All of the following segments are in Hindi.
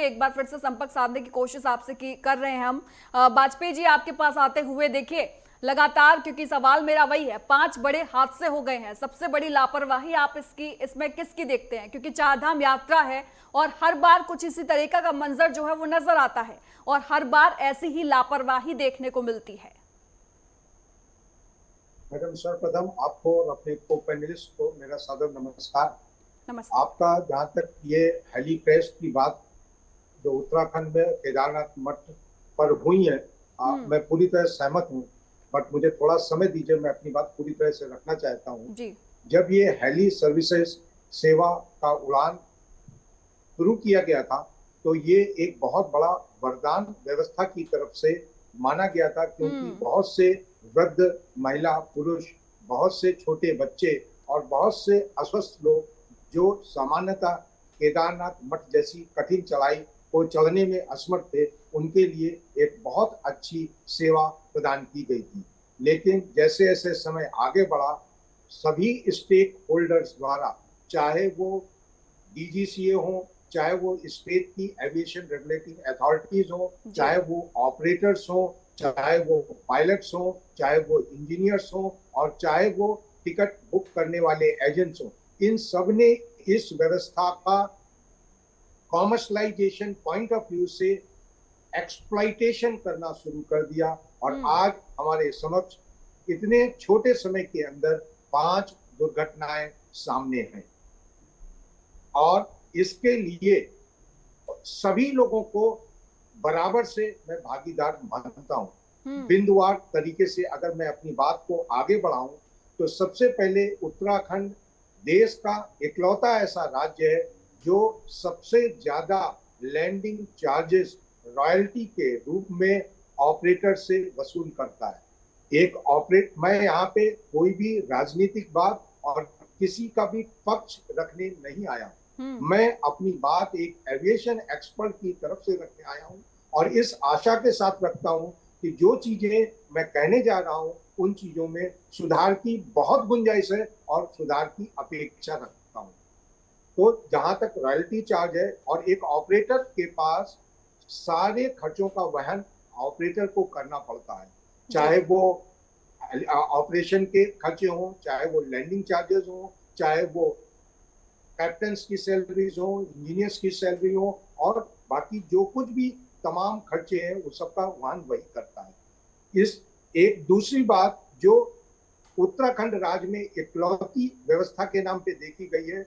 एक बार फिर से संपर्क साधने की कोशिश आपसे कर रहे हैं हम। वाजपेयी जी, आपके पास आते हुए देखिए लगातार, क्योंकि सवाल मेरा वही है, 5 बड़े हादसे हो गए हैं। सबसे बड़ी लापरवाही आप इसमें किसकी देखते हैं? क्योंकि चारधाम यात्रा है और हर बार कुछ इसी तरीका का मंजर जो है वो नजर आता है और हर बार ऐसी ही लापरवाही देखने को मिलती है। मैडम, सर्वप्रथम आपको और अपने को पैनलिस्ट को मेरा सादर नमस्कार। नमस्ते। आपका जहाँ तक ये हेली क्रैश की बात जो उत्तराखंड में केदारनाथ मठ पर हुई है, हम्म। मैं पूरी तरह सहमत हूँ। बट मुझे थोड़ा समय दीजिए, मैं अपनी बात पूरी तरह से रखना चाहता हूँ। जी। जब ये हेली सर्विसेज सेवा का उड़ान शुरू किया गया था, तो ये एक बहुत बड़ा वरदान व्यवस्था की तरफ से माना गया था, क्योंकि हम्म। बहुत से वृद्ध महिला पुरुष, बहुत से छोटे बच्चे और बहुत से अस्वस्थ लोग जो सामान्यतः केदारनाथ मठ जैसी कठिन चढ़ाई को चढ़ने में असमर्थ थे, उनके लिए एक बहुत अच्छी सेवा प्रदान की गई थी। लेकिन जैसे जैसे समय आगे बढ़ा, सभी स्टेक होल्डर्स द्वारा, चाहे वो डीजीसीए हो, चाहे वो स्टेट की एविएशन रेगुलेटिंग अथॉरिटीज हो, जी। चाहे वो ऑपरेटर्स हो, चाहे वो पायलट्स हो, चाहे वो इंजीनियर्स हो, और चाहे वो टिकट बुक करने वाले एजेंट्स हो, इन सब ने इस व्यवस्था का कॉमर्शलाइजेशन पॉइंट ऑफ व्यू से एक्सप्लॉइटेशन करना शुरू कर दिया। और हम्म। आज हमारे समक्ष इतने छोटे समय के अंदर 5 दुर्घटनाएं सामने हैं, और इसके लिए सभी लोगों को बराबर से मैं भागीदार मानता हूं। हम्म। बिंदुवार तरीके से अगर मैं अपनी बात को आगे बढ़ाऊं, तो सबसे पहले उत्तराखंड देश का इकलौता ऐसा राज्य है जो सबसे ज्यादा लैंडिंग चार्जेस रॉयल्टी के रूप में ऑपरेटर से वसूल करता है। एक ऑपरेट मैं यहाँ पे कोई भी राजनीतिक बात और किसी का भी पक्ष रखने नहीं आया। हम्म। मैं अपनी बात एक एविएशन एक्सपर्ट की तरफ से रखने आया हूं, और इस आशा के साथ रखता हूं कि जो चीजें मैं कहने जा रहा हूं, उन चीजों में सुधार की बहुत गुंजाइश है और सुधार की अपेक्षा रखता हूं। तो जहां तक रॉयल्टी चार्ज है, और एक ऑपरेटर के पास सारे खर्चों का वहन ऑपरेटर को करना पड़ता है, जी। चाहे वो ऑपरेशन के खर्चे हों, चाहे वो लैंडिंग चार्जेस हों, चाहे वो कैप्टन्स की सैलरीज हो, इंजीनियर्स की सैलरी हो, और बाकी जो कुछ भी तमाम खर्चे हैं, वो सबका वहन वही करता है। इस एक दूसरी बात जो उत्तराखंड राज्य में इकलौती व्यवस्था के नाम पे देखी गई है,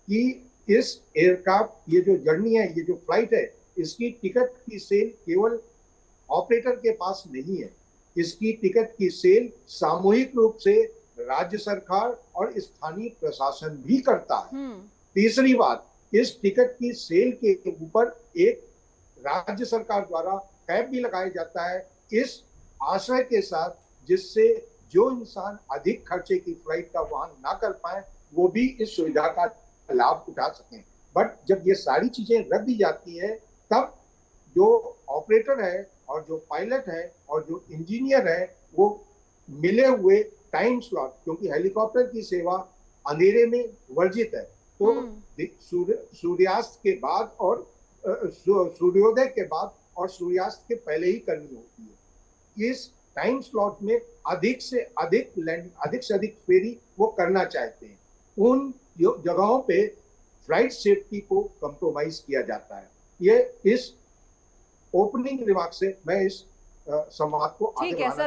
कि इस एयरक्राफ्ट, ये जो जर्नी है, ये जो फ्लाइट है, इसकी टिकट की सेल केवल ऑपरेटर के पास नहीं है। इसकी टिकट की सेल सामूहिक रूप से राज्य सरकार और स्थानीय प्रशासन भी करता है। हम्म। तीसरी बात, इस टिकट की सेल के ऊपर एक राज्य सरकार द्वारा कैप भी लगाया जाता है, इस आशय के साथ जिससे जो इंसान अधिक खर्चे की फ्लाइट का वहन ना कर पाए, वो भी इस सुविधा का लाभ उठा सकें। बट जब ये सारी चीजें रख दी जाती है, तब जो ऑपरेटर है और जो पायलट है और जो इंजीनियर है, वो मिले हुए टाइम स्लॉट, क्योंकि हेलीकॉप्टर की सेवा अंधेरे में वर्जित है, तो हम्म। सूर्यास्त के बाद और सूर्योदय के बाद और सूर्यास्त के पहले ही करनी होती है। इस टाइम स्लॉट में अधिक से अधिक लैंड, अधिक से अधिक फेरी वो करना चाहते हैं। उन जगहों पे फ्लाइट सेफ्टी को कंप्रोमाइज किया जाता है। ये इस ओपनिंग रिमार्क से मैं इस संवाद को आगे ठीक है बढ़ाना सर।